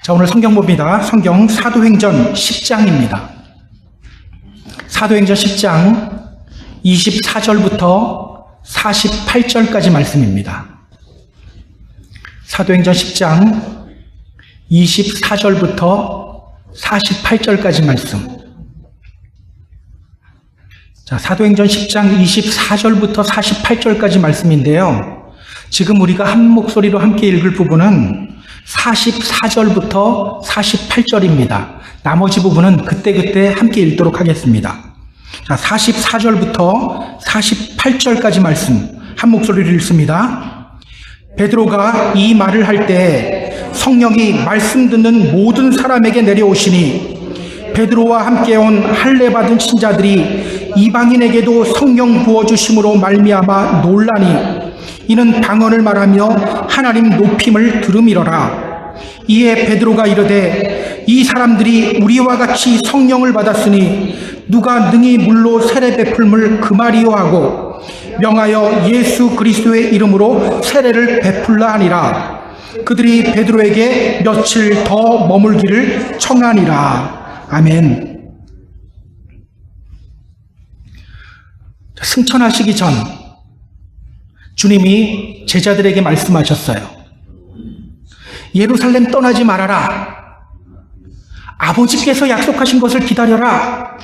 자, 오늘 성경 봅니다. 성경 사도행전 10장입니다. 사도행전 10장 24절부터 48절까지 말씀입니다. 사도행전 10장 24절부터 48절까지 말씀. 자, 사도행전 10장 24절부터 48절까지 말씀인데요. 지금 우리가 한 목소리로 함께 읽을 부분은 44절부터 48절입니다. 나머지 부분은 그때그때 함께 읽도록 하겠습니다. 자, 44절부터 48절까지 말씀 한 목소리로 읽습니다. 베드로가 이 말을 할 때 성령이 말씀 듣는 모든 사람에게 내려오시니 베드로와 함께 온 할례 받은 신자들이 이방인에게도 성령 부어주심으로 말미암아 놀라니 이는 방언을 말하며 하나님 높임을 들음이러라. 이에 베드로가 이르되 이 사람들이 우리와 같이 성령을 받았으니 누가 능히 물로 세례 베풀물 그 말이요 하고 명하여 예수 그리스도의 이름으로 세례를 베풀라 하니라. 그들이 베드로에게 며칠 더 머물기를 청하니라. 아멘. 승천하시기 전 주님이 제자들에게 말씀하셨어요. 예루살렘 떠나지 말아라. 아버지께서 약속하신 것을 기다려라.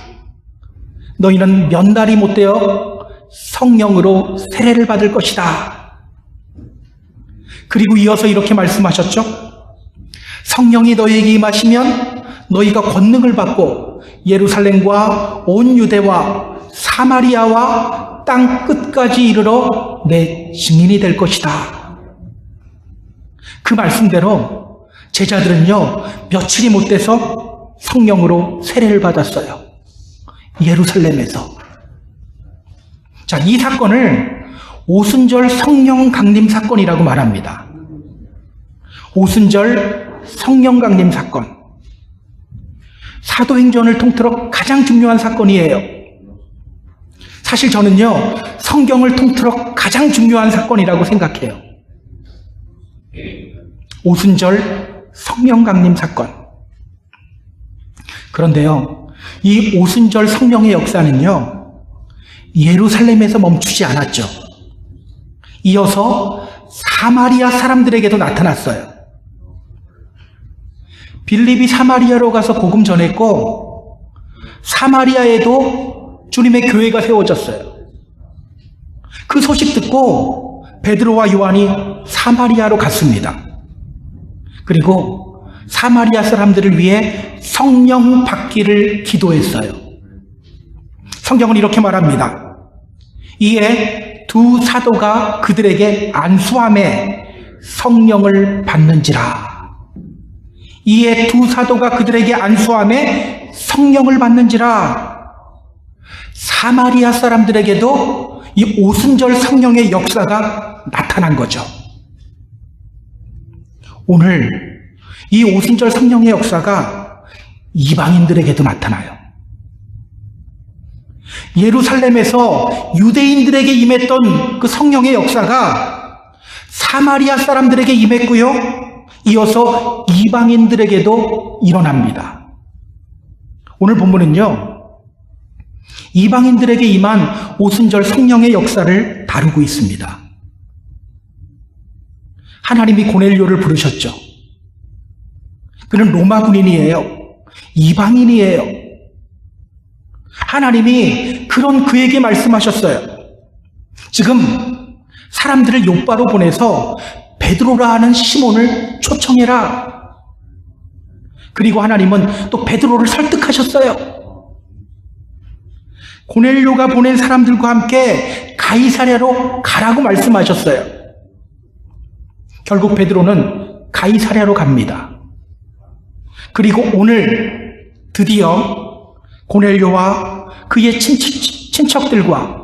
너희는 몇 날이 못되어 성령으로 세례를 받을 것이다. 그리고 이어서 이렇게 말씀하셨죠. 성령이 너희에게 임하시면 너희가 권능을 받고 예루살렘과 온 유대와 사마리아와 땅 끝까지 이르러 내 증인이 될 것이다. 그 말씀대로 제자들은요, 며칠이 못 돼서 성령으로 세례를 받았어요. 예루살렘에서. 자, 이 사건을 오순절 성령 강림 사건이라고 말합니다. 오순절 성령 강림 사건. 사도행전을 통틀어 가장 중요한 사건이에요. 사실 저는요, 성경을 통틀어 가장 중요한 사건이라고 생각해요. 오순절 성령 강림 사건. 그런데요, 이 오순절 성령의 역사는요, 예루살렘에서 멈추지 않았죠. 이어서 사마리아 사람들에게도 나타났어요. 빌립이 사마리아로 가서 복음 전했고, 사마리아에도 주님의 교회가 세워졌어요. 그 소식 듣고 베드로와 요한이 사마리아로 갔습니다. 그리고 사마리아 사람들을 위해 성령 받기를 기도했어요. 성경은 이렇게 말합니다. 이에 두 사도가 그들에게 안수함에 성령을 받는지라. 이에 두 사도가 그들에게 안수함에 성령을 받는지라. 사마리아 사람들에게도 이 오순절 성령의 역사가 나타난 거죠. 오늘 이 오순절 성령의 역사가 이방인들에게도 나타나요. 예루살렘에서 유대인들에게 임했던 그 성령의 역사가 사마리아 사람들에게 임했고요. 이어서 이방인들에게도 일어납니다. 오늘 본문은요, 이방인들에게 임한 오순절 성령의 역사를 다루고 있습니다. 하나님이 고넬료를 부르셨죠. 그는 로마 군인이에요. 이방인이에요. 하나님이 그런 그에게 말씀하셨어요. 지금 사람들을 요바로 보내서 베드로라 하는 시몬을 초청해라. 그리고 하나님은 또 베드로를 설득하셨어요. 고넬료가 보낸 사람들과 함께 가이사랴로 가라고 말씀하셨어요. 결국 베드로는 가이사랴로 갑니다. 그리고 오늘 드디어 고넬료와 그의 친척들과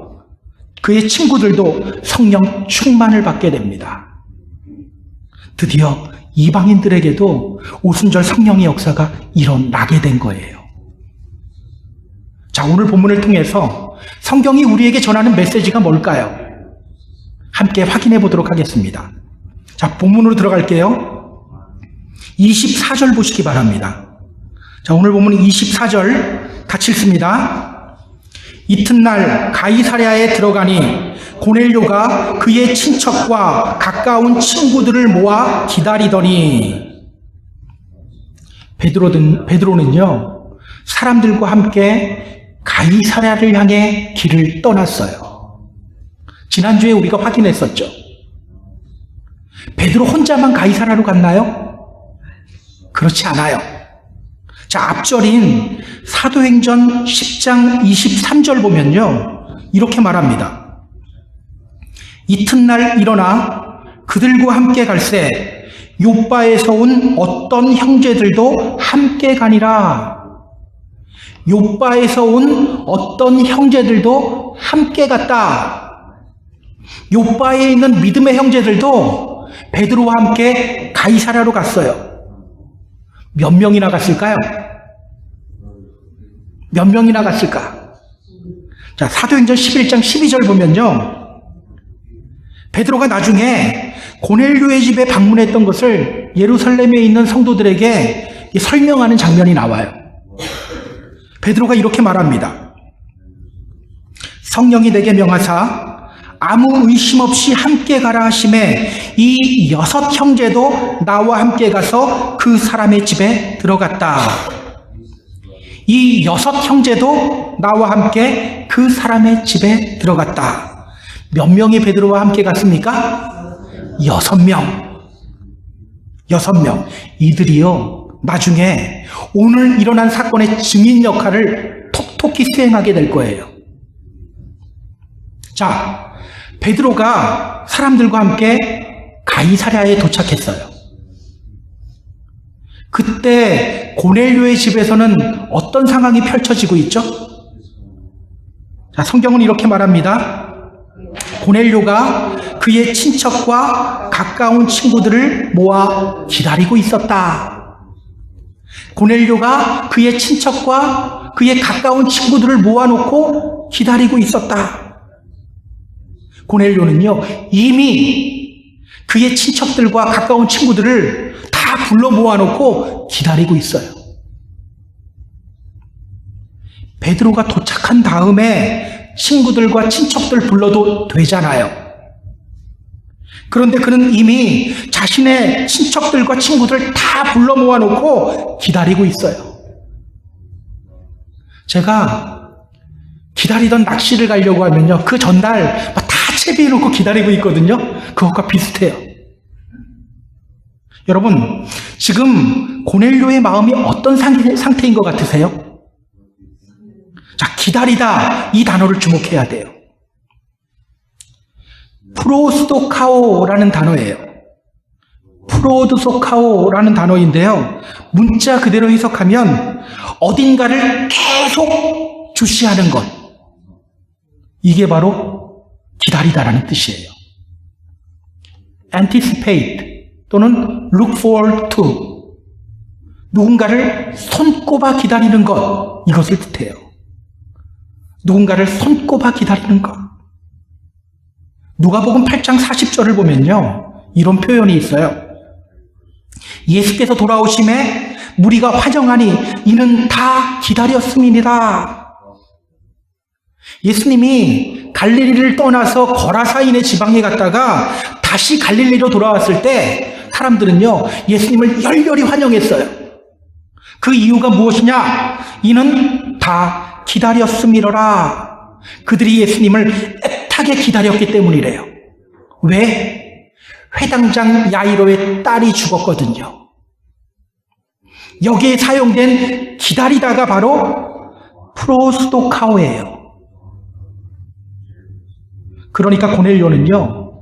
그의 친구들도 성령 충만을 받게 됩니다. 드디어 이방인들에게도 오순절 성령의 역사가 일어나게 된 거예요. 자, 오늘 본문을 통해서 성경이 우리에게 전하는 메시지가 뭘까요? 함께 확인해 보도록 하겠습니다. 자, 본문으로 들어갈게요. 24절 보시기 바랍니다. 자, 오늘 보면 24절 같이 읽습니다. 이튿날 가이사랴에 들어가니 고넬료가 그의 친척과 가까운 친구들을 모아 기다리더니, 베드로는요 사람들과 함께 가이사랴를 향해 길을 떠났어요. 지난주에 우리가 확인했었죠. 베드로 혼자만 가이사랴로 갔나요? 그렇지 않아요. 자, 앞절인 사도행전 10장 23절 보면요 이렇게 말합니다. 이튿날 일어나 그들과 함께 갈새 욥바에서 온 어떤 형제들도 함께 가니라. 욥바에서 온 어떤 형제들도 함께 갔다. 욥바에 있는 믿음의 형제들도 베드로와 함께 가이사랴로 갔어요. 몇 명이나 갔을까요? 몇 명이나 갔을까? 자, 사도행전 11장 12절 보면요 베드로가 나중에 고넬료의 집에 방문했던 것을 예루살렘에 있는 성도들에게 설명하는 장면이 나와요. 베드로가 이렇게 말합니다. 성령이 내게 명하사 아무 의심 없이 함께 가라 하심에 이 6 형제도 나와 함께 가서 그 사람의 집에 들어갔다. 이 6 형제도 나와 함께 그 사람의 집에 들어갔다. 몇 명이 베드로와 함께 갔습니까? 6명. 6명. 이들이요 나중에 오늘 일어난 사건의 증인 역할을 톡톡히 수행하게 될 거예요. 자, 베드로가 사람들과 함께 가이사랴에 도착했어요. 그때 고넬료의 집에서는 어떤 상황이 펼쳐지고 있죠? 자, 성경은 이렇게 말합니다. 고넬료가 그의 친척과 가까운 친구들을 모아 기다리고 있었다. 고넬료가 그의 친척과 그의 가까운 친구들을 모아놓고 기다리고 있었다. 고넬료는요 이미 그의 친척들과 가까운 친구들을 다 불러 모아놓고 기다리고 있어요. 베드로가 도착한 다음에 친구들과 친척들 불러도 되잖아요. 그런데 그는 이미 자신의 친척들과 친구들 다 불러 모아놓고 기다리고 있어요. 제가 기다리던 낚시를 가려고 하면요 그 전날 다 채비해놓고 기다리고 있거든요. 그것과 비슷해요. 여러분, 지금 고넬료의 마음이 어떤 상태인 것 같으세요? 자, 기다리다 이 단어를 주목해야 돼요. 프로스도카오라는 단어예요. 프로드소카오라는 단어인데요. 문자 그대로 해석하면 어딘가를 계속 주시하는 것. 이게 바로 기다리다라는 뜻이에요. anticipate 또는 look forward to. 누군가를 손꼽아 기다리는 것. 이것을 뜻해요. 누군가를 손꼽아 기다리는 것. 누가복음 8장 40절을 보면요 이런 표현이 있어요. 예수께서 돌아오심에 무리가 환영하니 이는 다 기다렸음이니라. 예수님이 갈릴리를 떠나서 거라사인의 지방에 갔다가 다시 갈릴리로 돌아왔을 때 사람들은요 예수님을 열렬히 환영했어요. 그 이유가 무엇이냐? 이는 다 기다렸음이로라. 그들이 예수님을 애타게 기다렸기 때문이래요. 왜? 회당장 야이로의 딸이 죽었거든요. 여기에 사용된 기다리다가 바로 프로스도카오예요. 그러니까 고넬료는요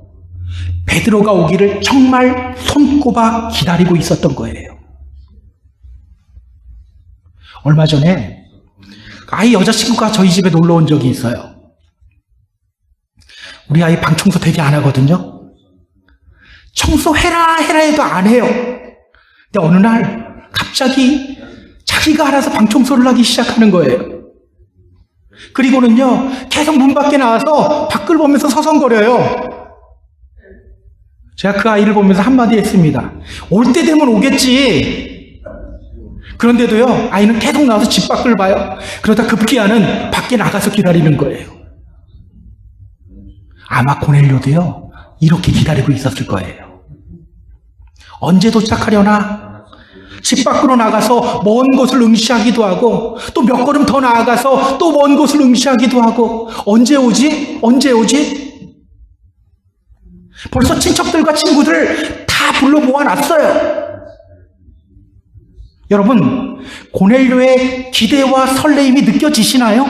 베드로가 오기를 정말 손꼽아 기다리고 있었던 거예요. 얼마 전에 아이 여자친구가 저희 집에 놀러 온 적이 있어요. 우리 아이 방 청소 되게 안 하거든요. 청소해라 해도 안 해요. 근데 어느 날 갑자기 자기가 알아서 방 청소를 하기 시작하는 거예요. 그리고는요 계속 문 밖에 나와서 밖을 보면서 서성거려요. 제가 그 아이를 보면서 한마디 했습니다. 올 때 되면 오겠지. 그런데도요, 아이는 계속 나와서 집 밖을 봐요. 그러다 급기야는 밖에 나가서 기다리는 거예요. 아마 고넬료도요, 이렇게 기다리고 있었을 거예요. 언제 도착하려나? 집 밖으로 나가서 먼 곳을 응시하기도 하고, 또 몇 걸음 더 나아가서 또 먼 곳을 응시하기도 하고, 언제 오지? 언제 오지? 벌써 친척들과 친구들 다 불러 모아놨어요. 여러분, 고넬료의 기대와 설레임이 느껴지시나요?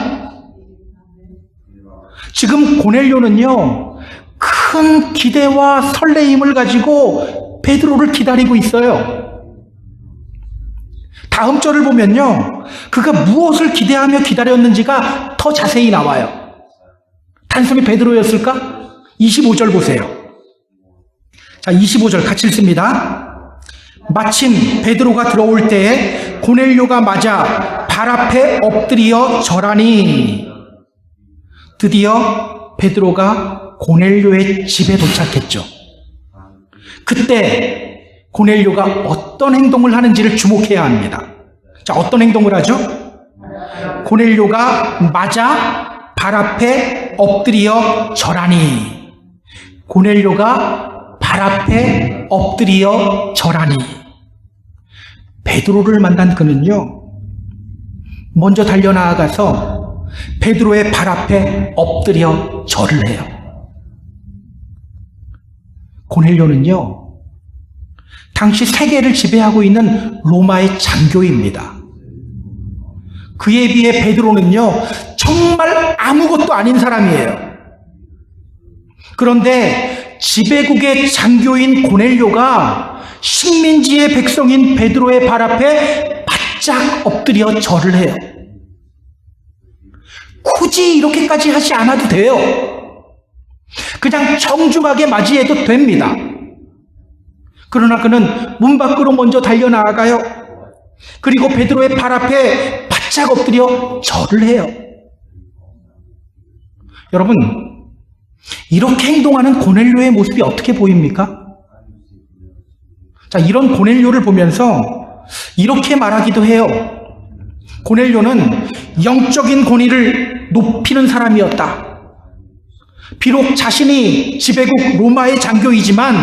지금 고넬료는요, 큰 기대와 설레임을 가지고 베드로를 기다리고 있어요. 다음 절을 보면요, 그가 무엇을 기대하며 기다렸는지가 더 자세히 나와요. 단순히 베드로였을까? 25절 보세요. 자, 25절 같이 읽습니다. 마침 베드로가 들어올 때에 고넬료가 맞아 발 앞에 엎드려 절하니. 드디어 베드로가 고넬료의 집에 도착했죠. 그때 고넬료가 어떤 행동을 하는지를 주목해야 합니다. 자, 어떤 행동을 하죠? 고넬료가 맞아 발 앞에 엎드려 절하니. 고넬료가 발 앞에 엎드려 절하니. 베드로를 만난 그는요, 먼저 달려나가서 베드로의 발 앞에 엎드려 절을 해요. 고넬료는요, 당시 세계를 지배하고 있는 로마의 장교입니다. 그에 비해 베드로는요, 정말 아무것도 아닌 사람이에요. 그런데 지배국의 장교인 고넬료가 식민지의 백성인 베드로의 발 앞에 바짝 엎드려 절을 해요. 굳이 이렇게까지 하지 않아도 돼요. 그냥 정중하게 맞이해도 됩니다. 그러나 그는 문 밖으로 먼저 달려나가요. 그리고 베드로의 발 앞에 바짝 엎드려 절을 해요. 여러분, 이렇게 행동하는 고넬료의 모습이 어떻게 보입니까? 자, 이런 고넬료를 보면서 이렇게 말하기도 해요. 고넬료는 영적인 권위를 높이는 사람이었다. 비록 자신이 지배국 로마의 장교이지만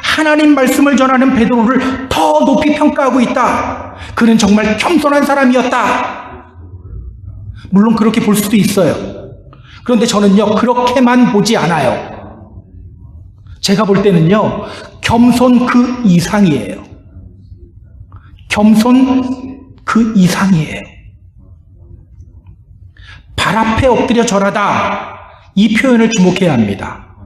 하나님 말씀을 전하는 베드로를 더 높이 평가하고 있다. 그는 정말 겸손한 사람이었다. 물론 그렇게 볼 수도 있어요. 그런데 저는요, 그렇게만 보지 않아요. 제가 볼 때는요, 겸손 그 이상이에요. 겸손 그 이상이에요. 발 앞에 엎드려 절하다, 이 표현을 주목해야 합니다.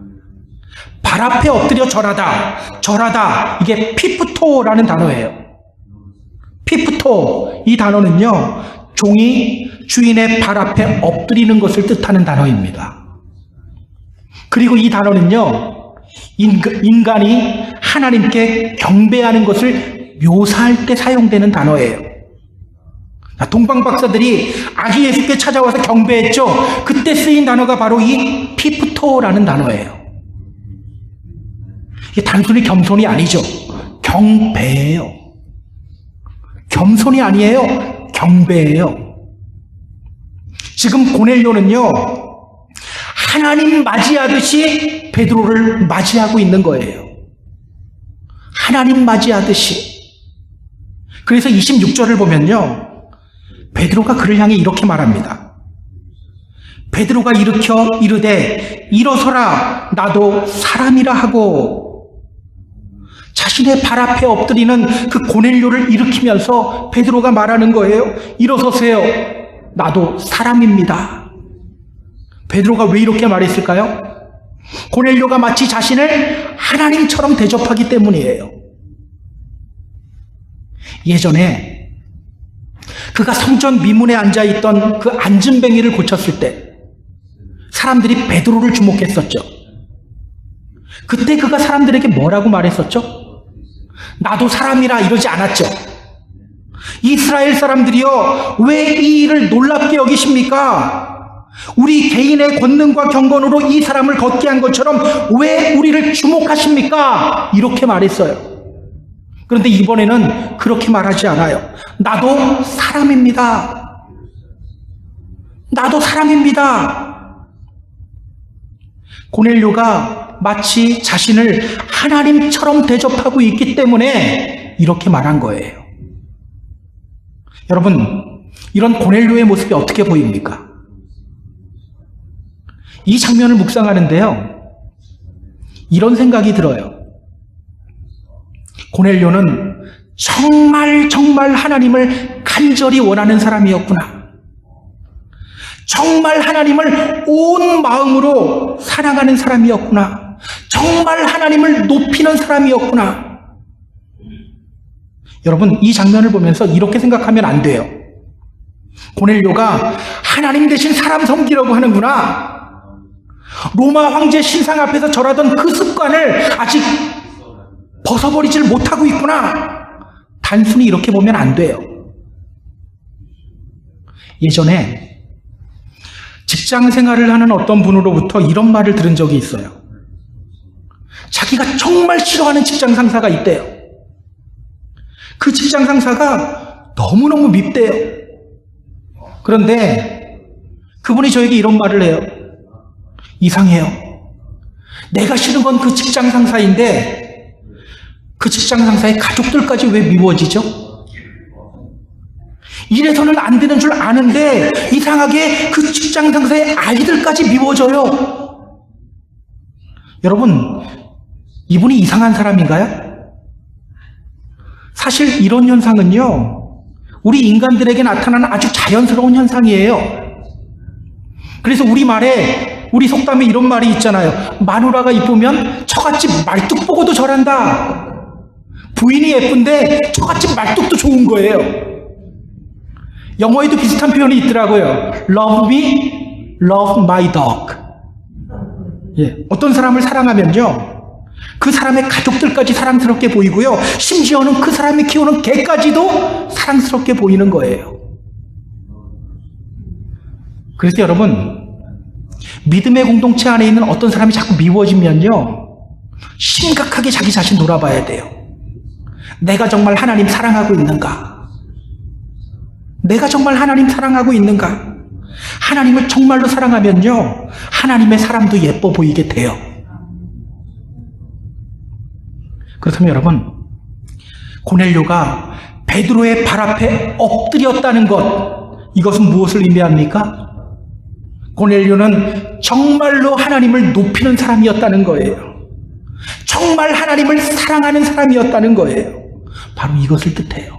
발 앞에 엎드려 절하다, 절하다, 이게 피프토라는 단어예요. 피프토, 이 단어는요, 종이 주인의 발 앞에 엎드리는 것을 뜻하는 단어입니다. 그리고 이 단어는요, 인간이 하나님께 경배하는 것을 묘사할 때 사용되는 단어예요. 동방 박사들이 아기 예수께 찾아와서 경배했죠. 그때 쓰인 단어가 바로 이 피프토라는 단어예요. 이게 단순히 겸손이 아니죠. 경배예요. 겸손이 아니에요. 경배예요. 지금 고넬료는요, 하나님 맞이하듯이 베드로를 맞이하고 있는 거예요. 하나님 맞이하듯이. 그래서 26절을 보면요, 베드로가 그를 향해 이렇게 말합니다. 베드로가 일으켜 이르되 일어서라, 나도 사람이라 하고. 자신의 발 앞에 엎드리는 그 고넬료를 일으키면서 베드로가 말하는 거예요. 일어서세요, 나도 사람입니다. 베드로가 왜 이렇게 말했을까요? 고넬료가 마치 자신을 하나님처럼 대접하기 때문이에요. 예전에 그가 성전 미문에 앉아있던 그 앉은뱅이를 고쳤을 때 사람들이 베드로를 주목했었죠. 그때 그가 사람들에게 뭐라고 말했었죠? 나도 사람이라 이러지 않았죠. 이스라엘 사람들이요, 왜 이 일을 놀랍게 여기십니까? 우리 개인의 권능과 경건으로 이 사람을 걷게 한 것처럼 왜 우리를 주목하십니까? 이렇게 말했어요. 그런데 이번에는 그렇게 말하지 않아요. 나도 사람입니다. 나도 사람입니다. 고넬료가 마치 자신을 하나님처럼 대접하고 있기 때문에 이렇게 말한 거예요. 여러분, 이런 고넬료의 모습이 어떻게 보입니까? 이 장면을 묵상하는데요, 이런 생각이 들어요. 고넬료는 정말 하나님을 간절히 원하는 사람이었구나. 정말 하나님을 온 마음으로 사랑하는 사람이었구나. 정말 하나님을 높이는 사람이었구나. 여러분, 이 장면을 보면서 이렇게 생각하면 안 돼요. 고넬료가 하나님 대신 사람 섬기려고 하는구나. 로마 황제 신상 앞에서 절하던 그 습관을 아직 벗어버리질 못하고 있구나. 단순히 이렇게 보면 안 돼요. 예전에 직장 생활을 하는 어떤 분으로부터 이런 말을 들은 적이 있어요. 자기가 정말 싫어하는 직장 상사가 있대요. 그 직장 상사가 너무너무 밉대요. 그런데 그분이 저에게 이런 말을 해요. 이상해요. 내가 싫은 건 그 직장 상사인데 그 직장 상사의 가족들까지 왜 미워지죠? 이래서는 안 되는 줄 아는데 이상하게 그 직장 상사의 아이들까지 미워져요. 여러분, 이분이 이상한 사람인가요? 사실 이런 현상은요, 우리 인간들에게 나타나는 아주 자연스러운 현상이에요. 그래서 우리 속담에 이런 말이 있잖아요. 마누라가 이쁘면 처갓집 말뚝 보고도 절한다. 부인이 예쁜데 처갓집 말뚝도 좋은 거예요. 영어에도 비슷한 표현이 있더라고요. Love me, love my dog. 예, 어떤 사람을 사랑하면요, 그 사람의 가족들까지 사랑스럽게 보이고요, 심지어는 그 사람이 키우는 개까지도 사랑스럽게 보이는 거예요. 그래서 여러분, 믿음의 공동체 안에 있는 어떤 사람이 자꾸 미워지면요, 심각하게 자기 자신 돌아봐야 돼요. 내가 정말 하나님 사랑하고 있는가? 내가 정말 하나님 사랑하고 있는가? 하나님을 정말로 사랑하면요, 하나님의 사람도 예뻐 보이게 돼요. 그렇다면 여러분, 고넬료가 베드로의 발 앞에 엎드렸다는 것, 이것은 무엇을 의미합니까? 고넬료는 정말로 하나님을 높이는 사람이었다는 거예요. 정말 하나님을 사랑하는 사람이었다는 거예요. 바로 이것을 뜻해요.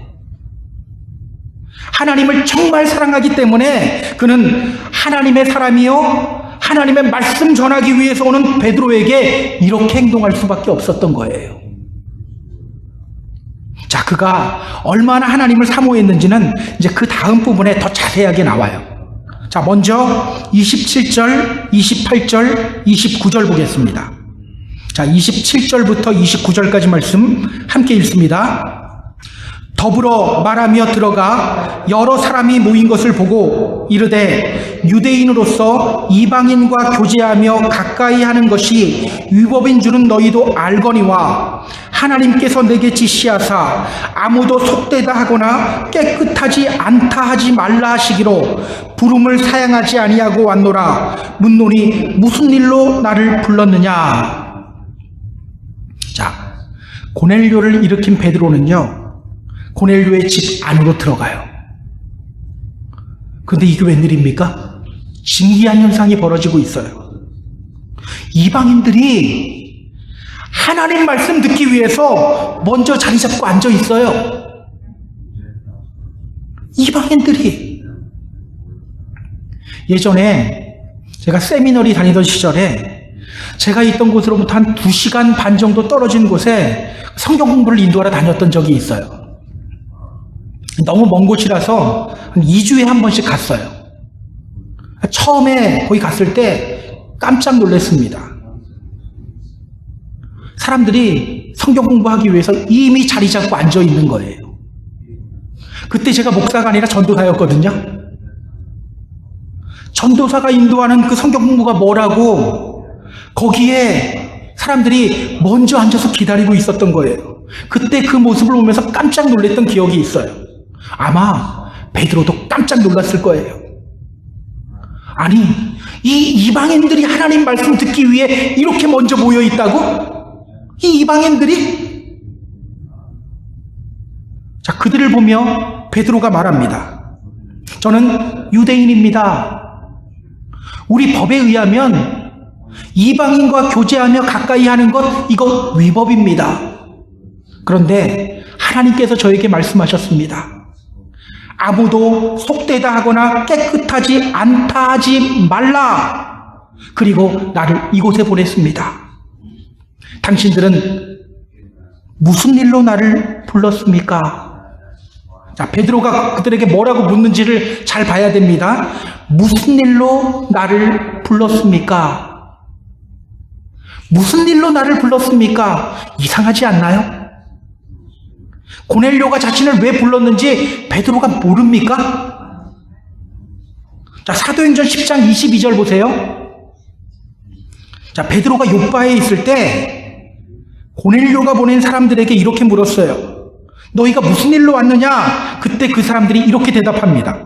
하나님을 정말 사랑하기 때문에 그는 하나님의 사람이요, 하나님의 말씀 전하기 위해서 오는 베드로에게 이렇게 행동할 수밖에 없었던 거예요. 자, 그가 얼마나 하나님을 사모했는지는 이제 그 다음 부분에 더 자세하게 나와요. 자, 먼저 27절, 28절, 29절 보겠습니다. 자, 27절부터 29절까지 말씀 함께 읽습니다. 더불어 말하며 들어가 여러 사람이 모인 것을 보고 이르되 유대인으로서 이방인과 교제하며 가까이 하는 것이 율법인 줄은 너희도 알거니와 하나님께서 내게 지시하사 아무도 속되다 하거나 깨끗하지 않다 하지 말라 하시기로 부름을 사양하지 아니하고 왔노라. 묻노니 무슨 일로 나를 불렀느냐. 자, 고넬료를 일으킨 베드로는요, 고넬료의 집 안으로 들어가요. 그런데 이게 웬일입니까? 신기한 현상이 벌어지고 있어요. 이방인들이 하나님 말씀 듣기 위해서 먼저 자리 잡고 앉아 있어요. 이방인들이. 예전에 제가 세미너리 다니던 시절에 제가 있던 곳으로부터 한 2시간 반 정도 떨어진 곳에 성경 공부를 인도하러 다녔던 적이 있어요. 너무 먼 곳이라서 한 2주에 한 번씩 갔어요. 처음에 거기 갔을 때 깜짝 놀랐습니다. 사람들이 성경 공부하기 위해서 이미 자리 잡고 앉아 있는 거예요. 그때 제가 목사가 아니라 전도사였거든요. 전도사가 인도하는 그 성경 공부가 뭐라고 거기에 사람들이 먼저 앉아서 기다리고 있었던 거예요. 그때 그 모습을 보면서 깜짝 놀랐던 기억이 있어요. 아마 베드로도 깜짝 놀랐을 거예요. 아니, 이 이방인들이 하나님 말씀 듣기 위해 이렇게 먼저 모여 있다고? 이 이방인들이? 자, 그들을 보며 베드로가 말합니다. 저는 유대인입니다. 우리 법에 의하면 이방인과 교제하며 가까이 하는 것, 이거 위법입니다. 그런데 하나님께서 저에게 말씀하셨습니다. 아무도 속되다 하거나 깨끗하지 않다 하지 말라. 그리고 나를 이곳에 보냈습니다. 당신들은 무슨 일로 나를 불렀습니까? 자, 베드로가 그들에게 뭐라고 묻는지를 잘 봐야 됩니다. 무슨 일로 나를 불렀습니까? 무슨 일로 나를 불렀습니까? 이상하지 않나요? 고넬료가 자신을 왜 불렀는지 베드로가 모릅니까? 자, 사도행전 10장 22절 보세요. 자, 베드로가 요빠에 있을 때 고넬료가 보낸 사람들에게 이렇게 물었어요. 너희가 무슨 일로 왔느냐? 그때 그 사람들이 이렇게 대답합니다.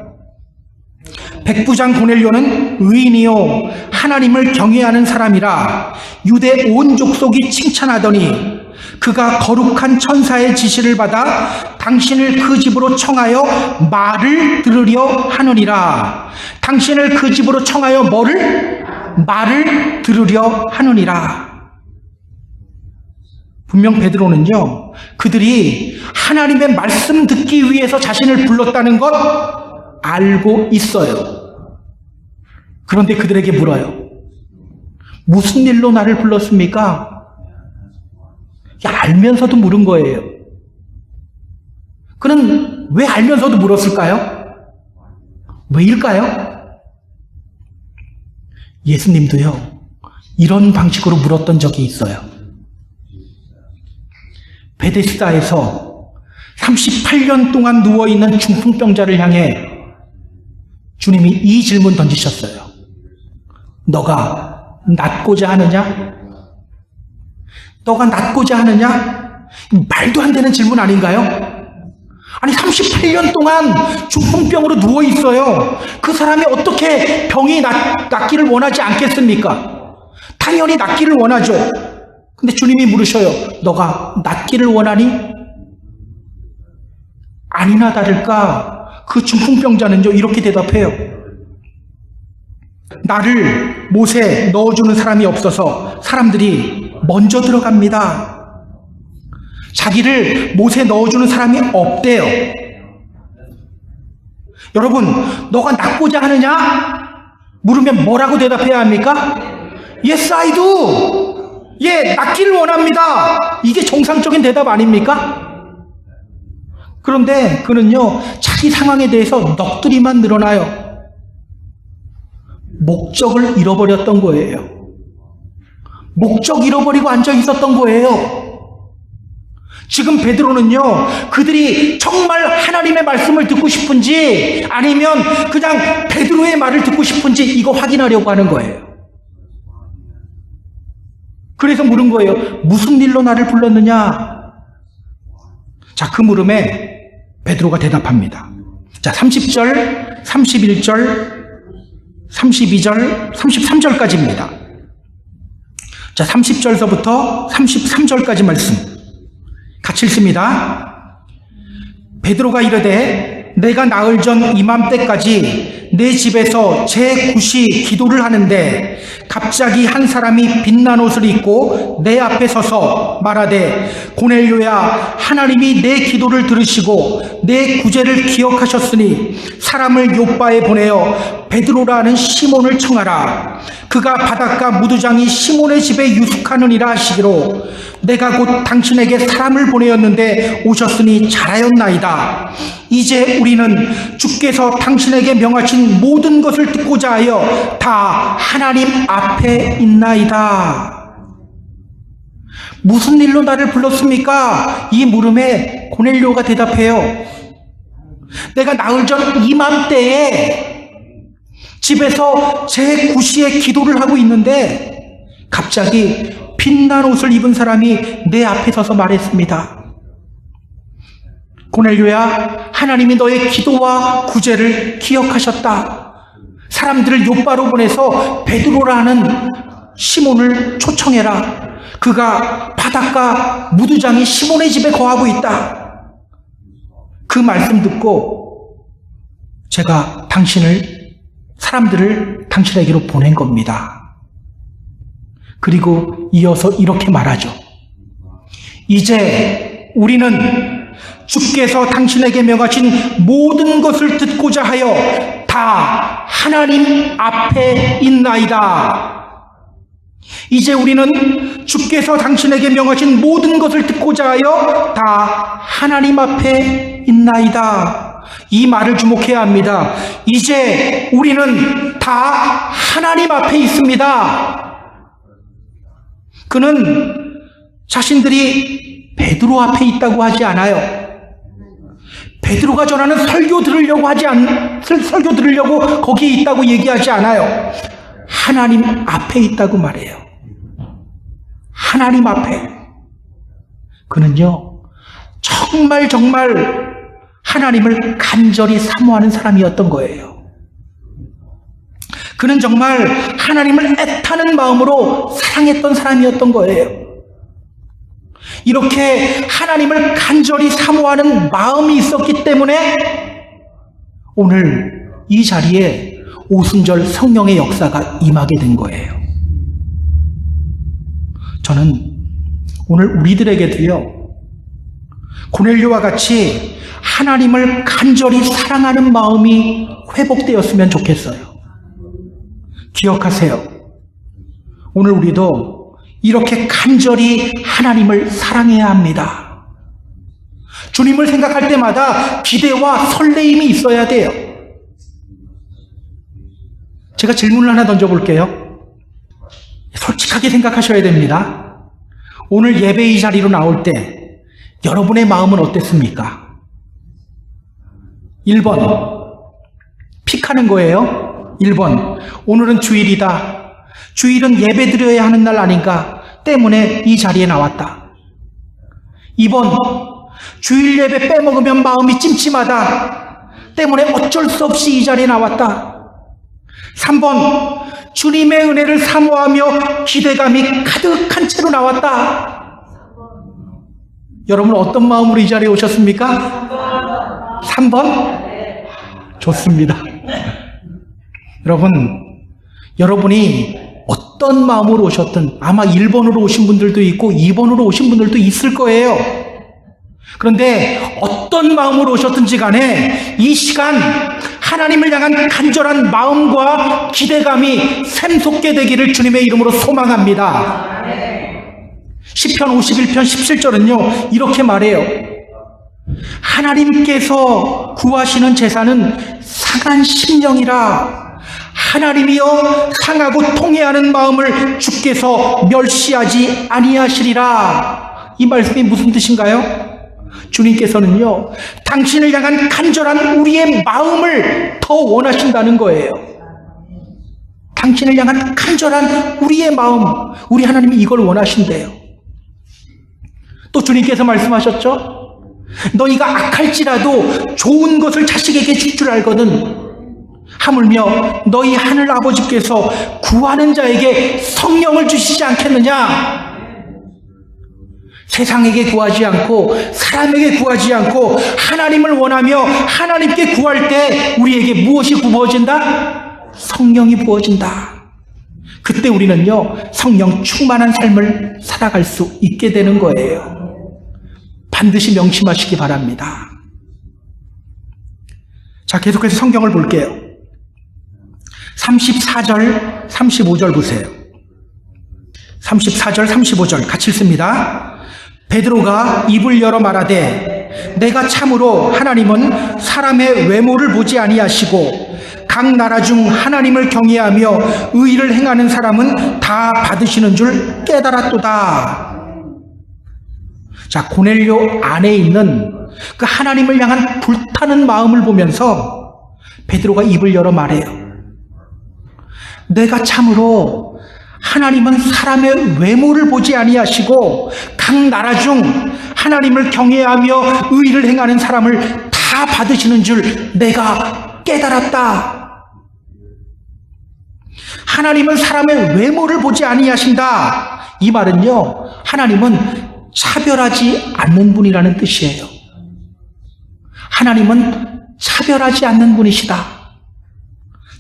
백부장 고넬료는 의인이요 하나님을 경외하는 사람이라 유대 온 족속이 칭찬하더니 그가 거룩한 천사의 지시를 받아 당신을 그 집으로 청하여 말을 들으려 하느니라. 당신을 그 집으로 청하여 뭐를? 말을 들으려 하느니라. 분명 베드로는요, 그들이 하나님의 말씀 듣기 위해서 자신을 불렀다는 것 알고 있어요. 그런데 그들에게 물어요. 무슨 일로 나를 불렀습니까? 알면서도 물은 거예요. 그는 왜 알면서도 물었을까요? 왜일까요? 예수님도요, 이런 방식으로 물었던 적이 있어요. 베데스다에서 38년 동안 누워있는 중풍병자를 향해 주님이 이 질문 던지셨어요. 너가 낫고자 하느냐? 너가 낫고자 하느냐? 말도 안 되는 질문 아닌가요? 아니 38년 동안 중풍병으로 누워있어요. 그 사람이 어떻게 병이 낫기를 원하지 않겠습니까? 당연히 낫기를 원하죠. 근데 주님이 물으셔요. 너가 낫기를 원하니? 아니나 다를까 그 중풍병자는요 이렇게 대답해요. 나를 못에 넣어주는 사람이 없어서 사람들이 먼저 들어갑니다. 자기를 못에 넣어주는 사람이 없대요. 여러분, 너가 낫고자 하느냐? 물으면 뭐라고 대답해야 합니까? Yes, I do. 예, 낫기를 원합니다. 이게 정상적인 대답 아닙니까? 그런데 그는요, 자기 상황에 대해서 넋두리만 늘어나요. 목적을 잃어버렸던 거예요. 목적 잃어버리고 앉아 있었던 거예요. 지금 베드로는요, 그들이 정말 하나님의 말씀을 듣고 싶은지 아니면 그냥 베드로의 말을 듣고 싶은지 이거 확인하려고 하는 거예요. 그래서 물은 거예요. 무슨 일로 나를 불렀느냐? 자, 그 물음에 베드로가 대답합니다. 자, 30절, 31절, 32절, 33절까지입니다. 자, 30절서부터 33절까지 말씀 같이 읽습니다. 베드로가 이르되 내가 나흘 전 이맘때까지 내 집에서 제9시 기도를 하는데 갑자기 한 사람이 빛난 옷을 입고 내 앞에 서서 말하되 고넬료야, 하나님이 내 기도를 들으시고 내 구제를 기억하셨으니 사람을 요빠에 보내어 베드로라는 시몬을 청하라. 그가 바닷가 무두장이 시몬의 집에 유숙하느니라 하시기로 내가 곧 당신에게 사람을 보내었는데 오셨으니 잘하였나이다. 이제 우리는 주께서 당신에게 명하신 모든 것을 듣고자 하여 다 하나님 앞에 있나이다. 무슨 일로 나를 불렀습니까? 이 물음에 고넬료가 대답해요. 내가 나흘 전 이맘때에 집에서 제 구시에 기도를 하고 있는데 갑자기 빛난 옷을 입은 사람이 내 앞에 서서 말했습니다. 고넬료야, 하나님이 너의 기도와 구제를 기억하셨다. 사람들을 요바로 보내서 베드로라는 시몬을 초청해라. 그가 바닷가 무두장이 시몬의 집에 거하고 있다. 그 말씀 듣고 제가 사람들을 당신에게로 보낸 겁니다. 그리고 이어서 이렇게 말하죠. 이제 우리는 주께서 당신에게 명하신 모든 것을 듣고자 하여 다 하나님 앞에 있나이다. 이제 우리는 주께서 당신에게 명하신 모든 것을 듣고자 하여 다 하나님 앞에 있나이다. 이 말을 주목해야 합니다. 이제 우리는 다 하나님 앞에 있습니다. 그는 자신들이 베드로 앞에 있다고 하지 않아요. 베드로가 전하는 설교 들으려고 거기에 있다고 얘기하지 않아요. 하나님 앞에 있다고 말해요. 하나님 앞에. 그는요, 정말 하나님을 간절히 사모하는 사람이었던 거예요. 그는 정말 하나님을 애타는 마음으로 사랑했던 사람이었던 거예요. 이렇게 하나님을 간절히 사모하는 마음이 있었기 때문에 오늘 이 자리에 오순절 성령의 역사가 임하게 된 거예요. 저는 오늘 우리들에게도요, 고넬료와 같이 하나님을 간절히 사랑하는 마음이 회복되었으면 좋겠어요. 기억하세요. 오늘 우리도 이렇게 간절히 하나님을 사랑해야 합니다. 주님을 생각할 때마다 기대와 설레임이 있어야 돼요. 제가 질문을 하나 던져볼게요. 솔직하게 생각하셔야 됩니다. 오늘 예배 이 자리로 나올 때 여러분의 마음은 어땠습니까? 1번 픽하는 거예요. 1번 오늘은 주일이다. 주일은 예배 드려야 하는 날 아닌가 때문에 이 자리에 나왔다. 2번 주일 예배 빼먹으면 마음이 찜찜하다 때문에 어쩔 수 없이 이 자리에 나왔다. 3번 주님의 은혜를 사모하며 기대감이 가득한 채로 나왔다. 여러분 어떤 마음으로 이 자리에 오셨습니까? 3번? 좋습니다. 여러분이 어떤 마음으로 오셨든 아마 1번으로 오신 분들도 있고 2번으로 오신 분들도 있을 거예요. 그런데 어떤 마음으로 오셨든지 간에 이 시간 하나님을 향한 간절한 마음과 기대감이 샘솟게 되기를 주님의 이름으로 소망합니다. 시편 51편 17절은요 이렇게 말해요. 하나님께서 구하시는 제사는 상한 심령이라. 하나님이여 상하고 통회하는 마음을 주께서 멸시하지 아니하시리라. 이 말씀이 무슨 뜻인가요? 주님께서는요 당신을 향한 간절한 우리의 마음을 더 원하신다는 거예요. 당신을 향한 간절한 우리의 마음, 우리 하나님이 이걸 원하신대요. 또 주님께서 말씀하셨죠. 너희가 악할지라도 좋은 것을 자식에게 줄 줄 알거든. 하물며 너희 하늘 아버지께서 구하는 자에게 성령을 주시지 않겠느냐. 세상에게 구하지 않고 사람에게 구하지 않고 하나님을 원하며 하나님께 구할 때 우리에게 무엇이 부어진다? 성령이 부어진다. 그때 우리는요 성령 충만한 삶을 살아갈 수 있게 되는 거예요. 반드시 명심하시기 바랍니다. 자, 계속해서 성경을 볼게요. 34절, 35절 보세요. 34절, 35절 같이 읽습니다. 베드로가 입을 열어 말하되 내가 참으로 하나님은 사람의 외모를 보지 아니하시고 각 나라 중 하나님을 경외하며 의를 행하는 사람은 다 받으시는 줄 깨달았도다. 자, 고넬료 안에 있는 그 하나님을 향한 불타는 마음을 보면서 베드로가 입을 열어 말해요. 내가 참으로 하나님은 사람의 외모를 보지 아니하시고 각 나라 중 하나님을 경외하며 의를 행하는 사람을 다 받으시는 줄 내가 깨달았다. 하나님은 사람의 외모를 보지 아니하신다. 이 말은요, 하나님은 차별하지 않는 분이라는 뜻이에요. 하나님은 차별하지 않는 분이시다.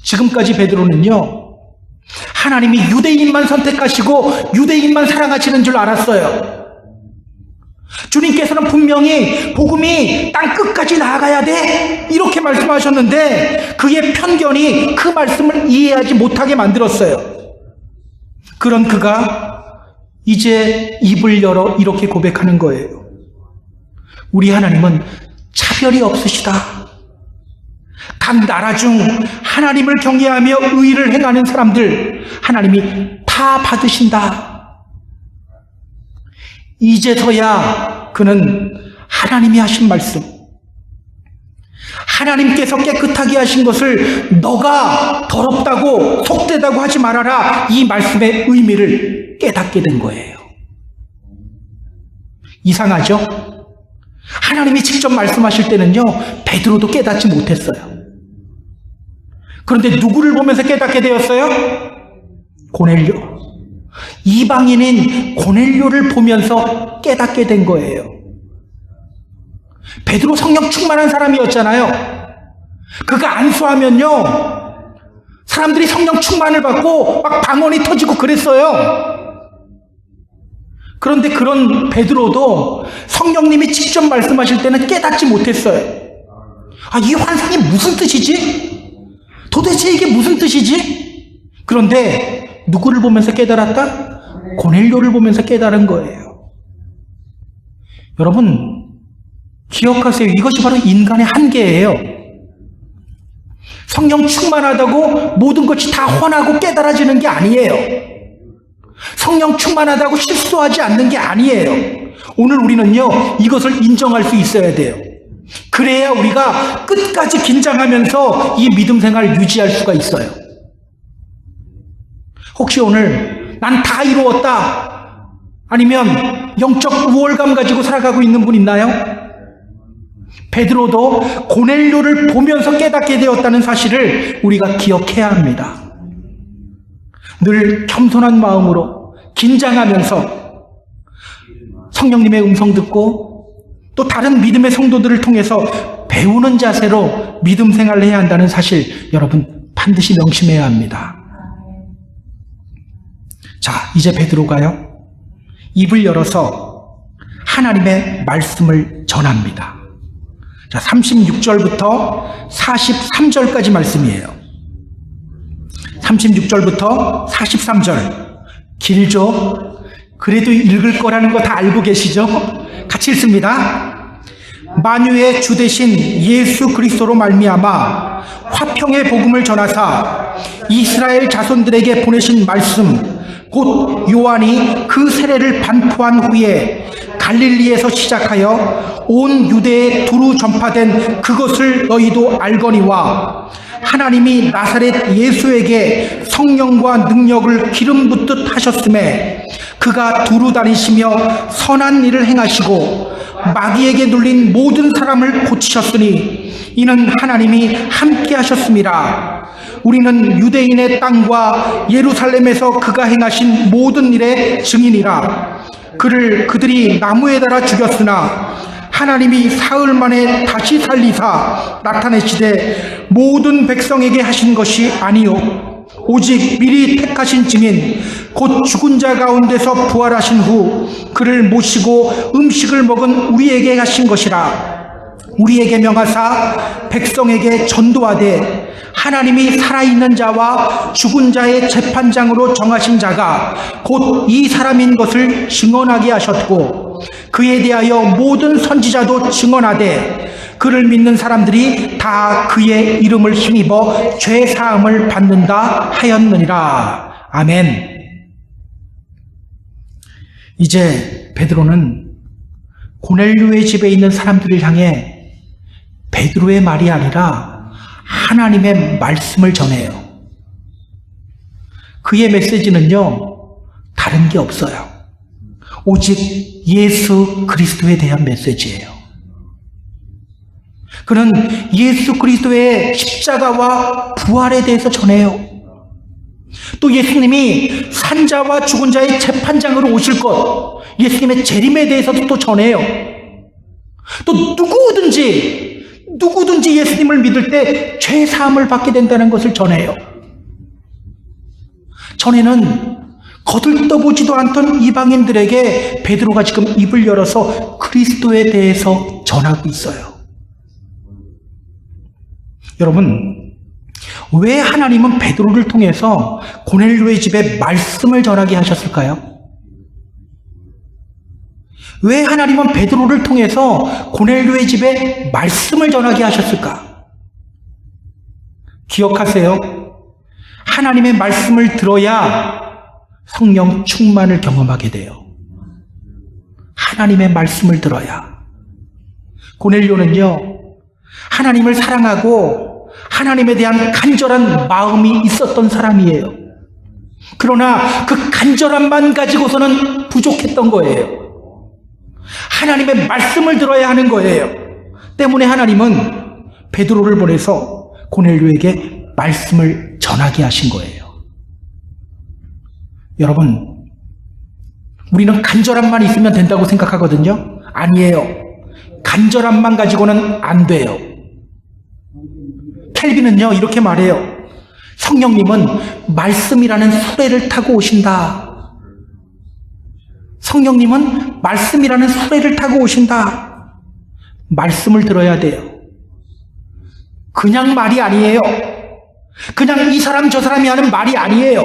지금까지 베드로는요, 하나님이 유대인만 선택하시고 유대인만 사랑하시는 줄 알았어요. 주님께서는 분명히 복음이 땅 끝까지 나아가야 돼 이렇게 말씀하셨는데 그의 편견이 그 말씀을 이해하지 못하게 만들었어요. 그런 그가 이제 입을 열어 이렇게 고백하는 거예요. 우리 하나님은 차별이 없으시다. 각 나라 중 하나님을 경외하며 의를 행하는 사람들 하나님이 다 받으신다. 이제서야 그는 하나님이 하신 말씀, 하나님께서 깨끗하게 하신 것을 너가 더럽다고 속되다고 하지 말아라, 이 말씀의 의미를 깨닫게 된 거예요. 이상하죠? 하나님이 직접 말씀하실 때는요, 베드로도 깨닫지 못했어요. 그런데 누구를 보면서 깨닫게 되었어요? 고넬료. 이방인인 고넬료를 보면서 깨닫게 된 거예요. 베드로 성령 충만한 사람이었잖아요. 그가 안수하면요, 사람들이 성령 충만을 받고 막 방언이 터지고 그랬어요. 그런데 그런 베드로도 성령님이 직접 말씀하실 때는 깨닫지 못했어요. 아, 이 환상이 무슨 뜻이지? 도대체 이게 무슨 뜻이지? 그런데 누구를 보면서 깨달았다? 고넬료를 보면서 깨달은 거예요. 여러분, 기억하세요. 이것이 바로 인간의 한계예요. 성령 충만하다고 모든 것이 다 훤하고 깨달아지는 게 아니에요. 성령 충만하다고 실수하지 않는 게 아니에요. 오늘 우리는요, 이것을 인정할 수 있어야 돼요. 그래야 우리가 끝까지 긴장하면서 이 믿음 생활을 유지할 수가 있어요. 혹시 오늘 난 다 이루었다, 아니면 영적 우월감 가지고 살아가고 있는 분 있나요? 베드로도 고넬료를 보면서 깨닫게 되었다는 사실을 우리가 기억해야 합니다. 늘 겸손한 마음으로 긴장하면서 성령님의 음성 듣고 또 다른 믿음의 성도들을 통해서 배우는 자세로 믿음 생활을 해야 한다는 사실 여러분 반드시 명심해야 합니다. 자, 이제 베드로가요, 입을 열어서 하나님의 말씀을 전합니다. 자, 36절부터 43절까지 말씀이에요. 36절부터 43절. 길죠? 그래도 읽을 거라는 거 다 알고 계시죠? 같이 읽습니다. 만유의 주 되신 예수 그리스도로 말미암아 화평의 복음을 전하사 이스라엘 자손들에게 보내신 말씀, 곧 요한이 그 세례를 반포한 후에 갈릴리에서 시작하여 온 유대에 두루 전파된 그것을 너희도 알거니와 하나님이 나사렛 예수에게 성령과 능력을 기름 붓듯 하셨음에 그가 두루 다니시며 선한 일을 행하시고 마귀에게 눌린 모든 사람을 고치셨으니 이는 하나님이 함께 하셨습니다. 우리는 유대인의 땅과 예루살렘에서 그가 행하신 모든 일의 증인이라. 그들이 나무에 달아 죽였으나 하나님이 사흘 만에 다시 살리사 나타내시되 모든 백성에게 하신 것이 아니요 오직 미리 택하신 증인 곧 죽은 자 가운데서 부활하신 후 그를 모시고 음식을 먹은 우리에게 하신 것이라. 우리에게 명하사 백성에게 전도하되 하나님이 살아있는 자와 죽은 자의 재판장으로 정하신 자가 곧 이 사람인 것을 증언하게 하셨고 그에 대하여 모든 선지자도 증언하되 그를 믿는 사람들이 다 그의 이름을 힘입어 죄 사함을 받는다 하였느니라. 아멘. 이제 베드로는 고넬료의 집에 있는 사람들을 향해 베드로의 말이 아니라 하나님의 말씀을 전해요. 그의 메시지는요, 다른 게 없어요. 오직 예수 그리스도에 대한 메시지예요. 그는 예수 그리스도의 십자가와 부활에 대해서 전해요. 또 예수님이 산자와 죽은 자의 재판장으로 오실 것, 예수님의 재림에 대해서도 또 전해요. 또 누구든지 예수님을 믿을 때 죄 사함을 받게 된다는 것을 전해요. 전에는 거들떠보지도 않던 이방인들에게 베드로가 지금 입을 열어서 그리스도에 대해서 전하고 있어요. 여러분, 왜 하나님은 베드로를 통해서 고넬료의 집에 말씀을 전하게 하셨을까요? 왜 하나님은 베드로를 통해서 고넬료의 집에 말씀을 전하게 하셨을까? 기억하세요. 하나님의 말씀을 들어야 성령 충만을 경험하게 돼요. 하나님의 말씀을 들어야. 고넬료는요, 하나님을 사랑하고 하나님에 대한 간절한 마음이 있었던 사람이에요. 그러나 그 간절함만 가지고서는 부족했던 거예요. 하나님의 말씀을 들어야 하는 거예요. 때문에 하나님은 베드로를 보내서 고넬료에게 말씀을 전하게 하신 거예요. 여러분, 우리는 간절함만 있으면 된다고 생각하거든요. 아니에요. 간절함만 가지고는 안 돼요. 켈빈은요, 이렇게 말해요. 성령님은 말씀이라는 수레를 타고 오신다. 성령님은 말씀이라는 수레를 타고 오신다. 말씀을 들어야 돼요. 그냥 말이 아니에요. 그냥 이 사람 저 사람이 하는 말이 아니에요.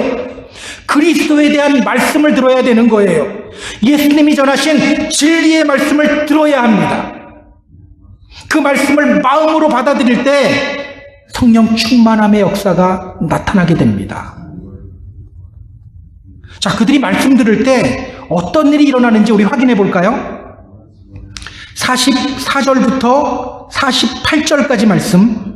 그리스도에 대한 말씀을 들어야 되는 거예요. 예수님이 전하신 진리의 말씀을 들어야 합니다. 그 말씀을 마음으로 받아들일 때 성령 충만함의 역사가 나타나게 됩니다. 자, 그들이 말씀 들을 때 어떤 일이 일어나는지 우리 확인해 볼까요? 44절부터 48절까지 말씀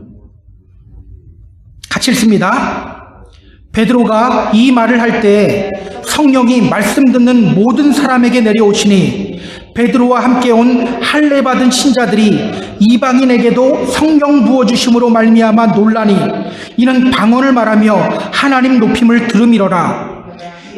같이 읽습니다. 베드로가 이 말을 할 때 성령이 말씀 듣는 모든 사람에게 내려오시니 베드로와 함께 온 할례 받은 신자들이 이방인에게도 성령 부어주심으로 말미암아 놀라니 이는 방언을 말하며 하나님 높임을 들음이러라.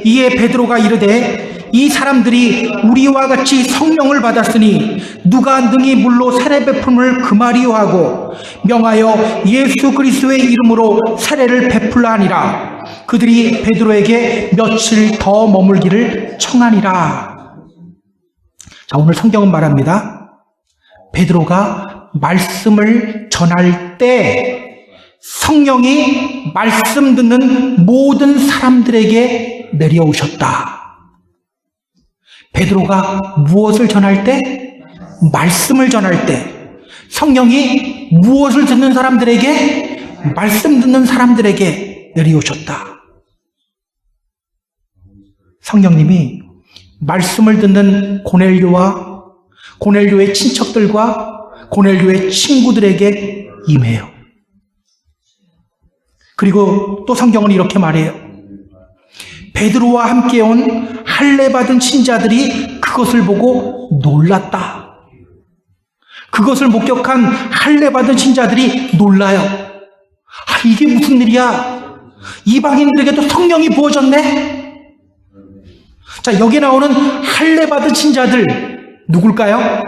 이에 베드로가 이르되 이 사람들이 우리와 같이 성령을 받았으니 누가 능히 물로 세례 베품을 금하리요 하고 명하여 예수 그리스도의 이름으로 세례를 베풀라 하니라. 그들이 베드로에게 며칠 더 머물기를 청하니라. 자, 오늘 성경은 말합니다. 베드로가 말씀을 전할 때 성령이 말씀 듣는 모든 사람들에게 내려오셨다. 베드로가 무엇을 전할 때? 말씀을 전할 때 성령이 무엇을 듣는 사람들에게? 말씀 듣는 사람들에게 내려오셨다. 성령님이 말씀을 듣는 고넬료와 고넬료의 친척들과 고넬료의 친구들에게 임해요. 그리고 또 성경은 이렇게 말해요. 베드로와 함께 온 할례 받은 신자들이 그것을 보고 놀랐다. 그것을 목격한 할례 받은 신자들이 놀라요. 아, 이게 무슨 일이야? 이방인들에게도 성령이 부어졌네? 자, 여기 나오는 할례 받은 신자들 누굴까요?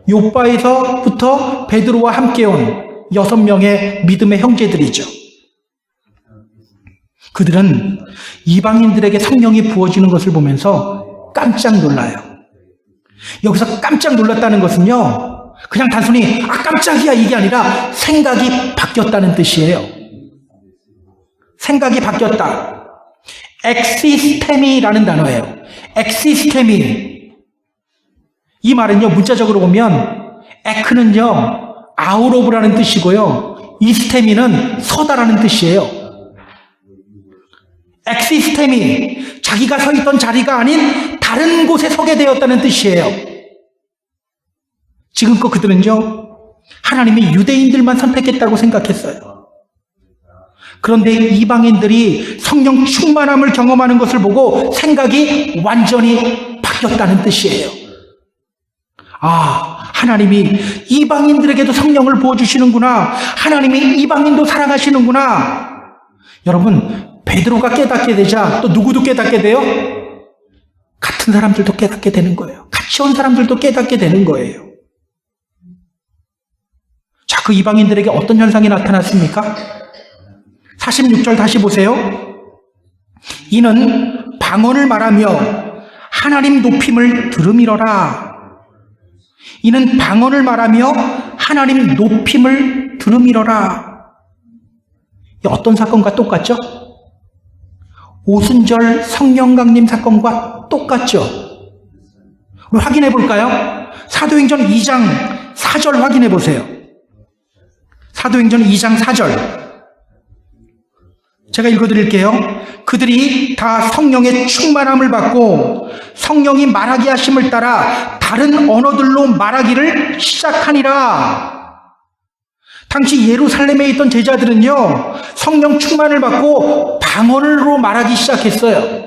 요바에서부터 베드로와 함께 온 6명의 믿음의 형제들이죠. 그들은 이방인들에게 성령이 부어지는 것을 보면서 깜짝 놀라요. 여기서 깜짝 놀랐다는 것은요, 그냥 단순히 깜짝이야 이게 아니라 생각이 바뀌었다는 뜻이에요. 생각이 바뀌었다. 엑시스테미라는 단어예요. 엑시스테미. 이 말은요, 문자적으로 보면 에크는요 아웃 오브라는 뜻이고요, 이스테미는 서다라는 뜻이에요. 엑시스테미, 자기가 서 있던 자리가 아닌 다른 곳에 서게 되었다는 뜻이에요. 지금껏 그들은요, 하나님이 유대인들만 선택했다고 생각했어요. 그런데 이방인들이 성령 충만함을 경험하는 것을 보고 생각이 완전히 바뀌었다는 뜻이에요. 아, 하나님이 이방인들에게도 성령을 부어주시는구나. 하나님이 이방인도 사랑하시는구나. 여러분, 베드로가 깨닫게 되자 또 누구도 깨닫게 돼요? 같은 사람들도 깨닫게 되는 거예요. 같이 온 사람들도 깨닫게 되는 거예요. 자, 그 이방인들에게 어떤 현상이 나타났습니까? 46절 다시 보세요. 이는 방언을 말하며 하나님 높임을 들음이러라. 이는 방언을 말하며 하나님 높임을 들음이러라. 어떤 사건과 똑같죠? 오순절 성령 강림 사건과 똑같죠? 우리 확인해 볼까요? 사도행전 2장 4절 확인해 보세요. 사도행전 2장 4절. 제가 읽어드릴게요. 그들이 다 성령의 충만함을 받고 성령이 말하게 하심을 따라 다른 언어들로 말하기를 시작하니라. 당시 예루살렘에 있던 제자들은요, 성령 충만을 받고 방언으로 말하기 시작했어요.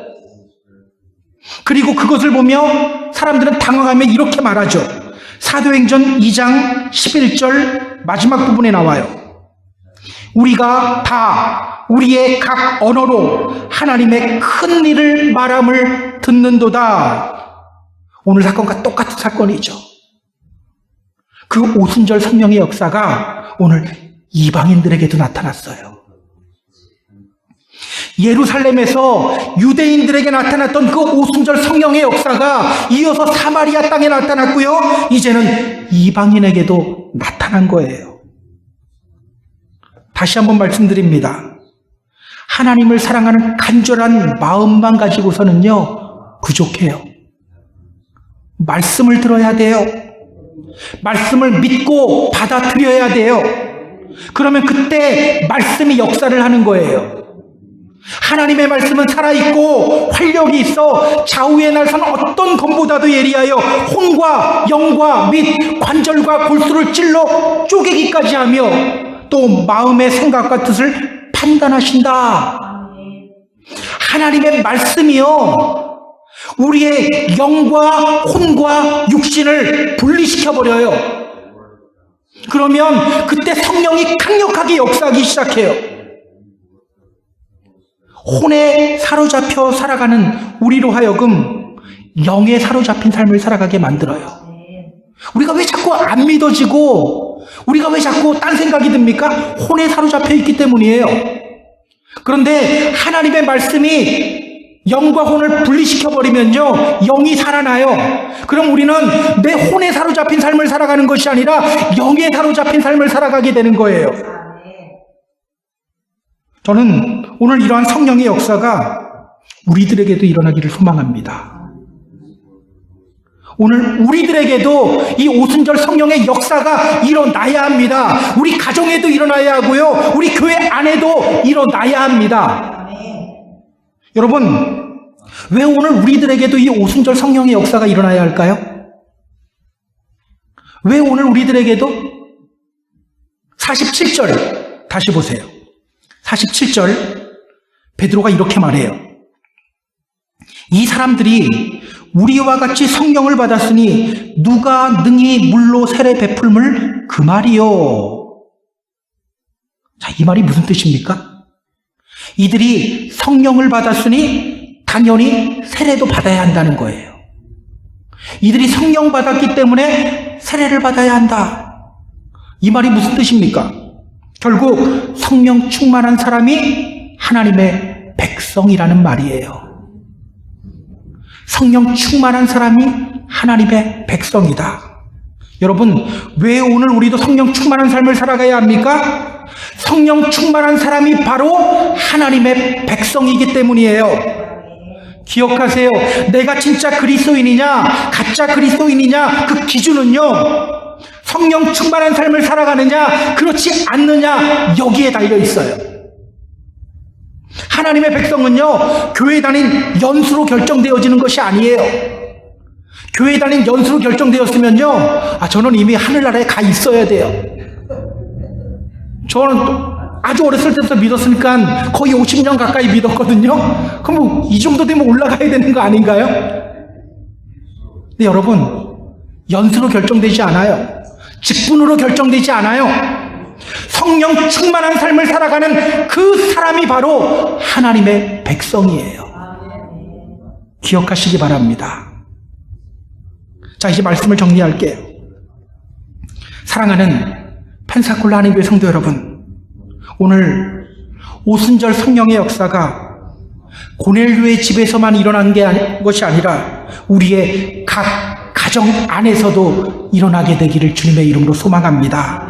그리고 그것을 보며 사람들은 당황하며 이렇게 말하죠. 사도행전 2장 11절 마지막 부분에 나와요. 우리가 다 우리의 각 언어로 하나님의 큰 일을 말함을 듣는도다. 오늘 사건과 똑같은 사건이죠. 그 오순절 성령의 역사가 오늘 이방인들에게도 나타났어요. 예루살렘에서 유대인들에게 나타났던 그 오순절 성령의 역사가 이어서 사마리아 땅에 나타났고요. 이제는 이방인에게도 나타난 거예요. 다시 한번 말씀드립니다. 하나님을 사랑하는 간절한 마음만 가지고서는요, 부족해요. 말씀을 들어야 돼요. 말씀을 믿고 받아들여야 돼요. 그러면 그때 말씀이 역사를 하는 거예요. 하나님의 말씀은 살아있고 활력이 있어 좌우의 날선 어떤 검보다도 예리하여 혼과 영과 및 관절과 골수를 찔러 쪼개기까지 하며 또 마음의 생각과 뜻을 판단하신다. 하나님의 말씀이요, 우리의 영과 혼과 육신을 분리시켜버려요. 그러면 그때 성령이 강력하게 역사하기 시작해요. 혼에 사로잡혀 살아가는 우리로 하여금 영에 사로잡힌 삶을 살아가게 만들어요. 우리가 왜 자꾸 안 믿어지고 우리가 왜 자꾸 딴 생각이 듭니까? 혼에 사로잡혀 있기 때문이에요. 그런데 하나님의 말씀이 영과 혼을 분리시켜버리면요, 영이 살아나요. 그럼 우리는 내 혼에 사로잡힌 삶을 살아가는 것이 아니라 영에 사로잡힌 삶을 살아가게 되는 거예요. 저는 오늘 이러한 성령의 역사가 우리들에게도 일어나기를 소망합니다. 오늘 우리들에게도 이 오순절 성령의 역사가 일어나야 합니다. 우리 가정에도 일어나야 하고요, 우리 교회 안에도 일어나야 합니다. 여러분, 왜 오늘 우리들에게도 이 오순절 성령의 역사가 일어나야 할까요? 왜 오늘 우리들에게도 47절 다시 보세요. 47절 베드로가 이렇게 말해요. 이 사람들이 우리와 같이 성령을 받았으니 누가 능히 물로 세례 베풀물 그 말이요. 자, 이 말이 무슨 뜻입니까? 이들이 성령을 받았으니 당연히 세례도 받아야 한다는 거예요. 이들이 성령 받았기 때문에 세례를 받아야 한다. 이 말이 무슨 뜻입니까? 결국 성령 충만한 사람이 하나님의 백성이라는 말이에요. 성령 충만한 사람이 하나님의 백성이다. 여러분, 왜 오늘 우리도 성령 충만한 삶을 살아가야 합니까? 성령 충만한 사람이 바로 하나님의 백성이기 때문이에요. 기억하세요. 내가 진짜 그리스도인이냐, 가짜 그리스도인이냐, 그 기준은요, 성령 충만한 삶을 살아가느냐, 그렇지 않느냐, 여기에 달려 있어요. 하나님의 백성은요, 교회 다닌 연수로 결정되어지는 것이 아니에요. 교회 다닌 연수로 결정되었으면요, 저는 이미 하늘나라에 가 있어야 돼요. 저는 아주 어렸을 때부터 믿었으니까 거의 50년 가까이 믿었거든요. 그럼 뭐 이 정도 되면 올라가야 되는 거 아닌가요? 근데 여러분, 연수로 결정되지 않아요. 직분으로 결정되지 않아요. 성령 충만한 삶을 살아가는 그 사람이 바로 하나님의 백성이에요. 기억하시기 바랍니다. 자, 이제 말씀을 정리할게요. 사랑하는 펜사콜라 하나님교회 성도 여러분, 오늘 오순절 성령의 역사가 고넬료의 집에서만 일어난 것이 아니라 우리의 각 가정 안에서도 일어나게 되기를 주님의 이름으로 소망합니다.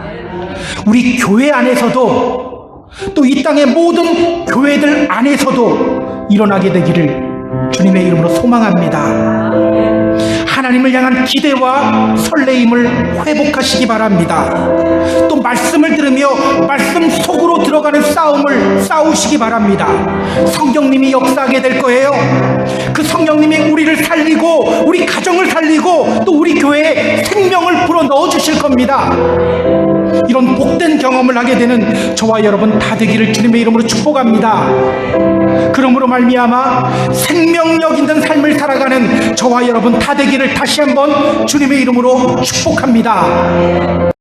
우리 교회 안에서도 또 이 땅의 모든 교회들 안에서도 일어나게 되기를 주님의 이름으로 소망합니다. 하나님을 향한 기대와 설레임을 회복하시기 바랍니다. 또 말씀을 들으며 말씀 속으로 들어가는 싸움을 싸우시기 바랍니다. 성령님이 역사하게 될 거예요. 그 성령님이 우리를 살리고 우리 가정을 살리고 또 우리 교회에 생명을 불어 넣어 주실 겁니다. 이런 복된 경험을 하게 되는 저와 여러분 다 되기를 주님의 이름으로 축복합니다. 그러므로 말미암아 생명력 있는 삶을 살아가는 저와 여러분 다 되기를 다시 한번 주님의 이름으로 축복합니다.